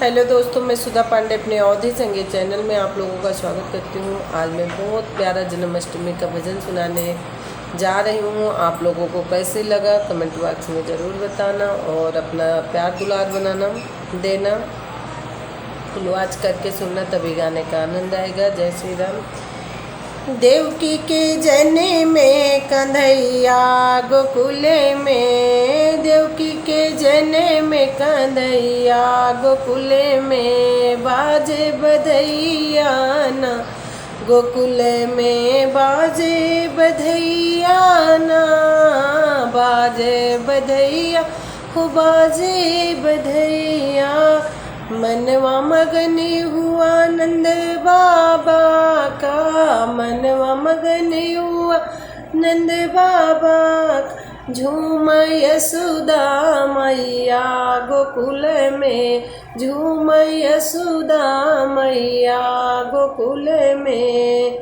Hello दोस्तों, मैं सुधा पांडे अपने अवधि संगीत चैनल में आप लोगों का स्वागत करती हूँ। आज मैं बहुत प्यारा जन्माष्टमी का भजन सुनाने जा रही हूँ। आप लोगों को कैसे लगा कमेंट बॉक्स में ज़रूर बताना और अपना प्यार दुलार बनाना देना। फुल वॉच करके सुनना, तभी गाने का आनंद आएगा। जय श्री राम। देवकी के जने में कंधैया गोकुल में, देवकी के जने में कंधैया गोकुल में, बाजे बधैया ना गोकुल में, बाजे बधैया ना, बाजे बधैया हो बाजे बधैया। मनवा मगनी हुआ नंद बाबा का, मनवा मगनी हुआ नंद बाबा का, झूम यशोदा मैया गोकुल में, झूम यशोदा मैया गोकुल में।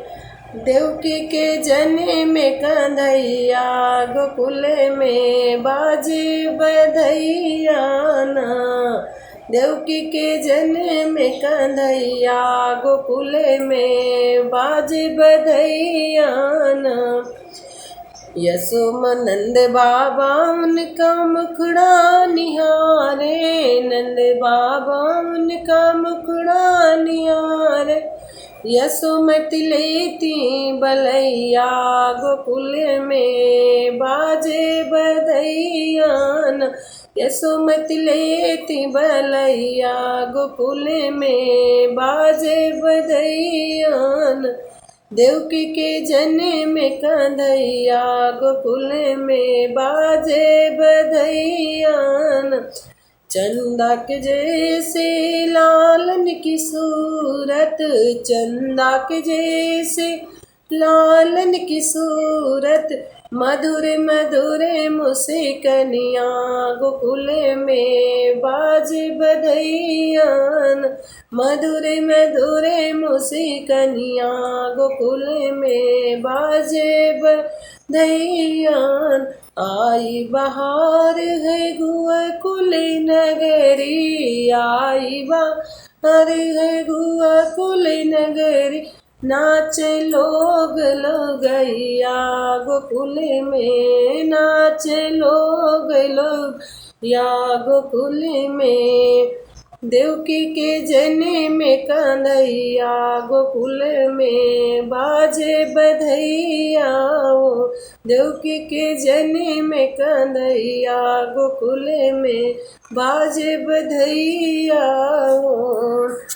देवकी के जने में कंधैया गोकुल में, बाजे बधैया ना, देवकी के जने में कंधैया गोकुल में, बाजे बधैया ना। यशोमनंद बाबा उनका मुखड़ा निहारे, नंद बाबा उनका मुखड़ा निहारे, यशोमति लेती बलैया गोकुल में, बाजे बधैया ना, यशोमति लेती बलैया गोकुल में, बाजे बधैया ना। देवकी के जने में कंधैया गोकुल में, बाजे बधैया ना। चंदा के जैसे लालन की सूरत, चंदा के जैसे लालन की सूरत, मधुर मधुर मुस्कनिया गोकुल में, बाजे बधैया ना, मधुर मधुर मुस्कनिया गोकुल में, बाजे बधैया ना। आई बहार है गोकुल नगरी, आई बहार है गोकुल नगरी, नाचे लोग लोगैया गोकुल में, नाचे लोग लोग या गोकुल में। देवकी के जने में कंधैया गोकुल में, बाजे बधैया ओ, देवकी के जने में कंधैया गोकुल में, बाजे बधैया ओ।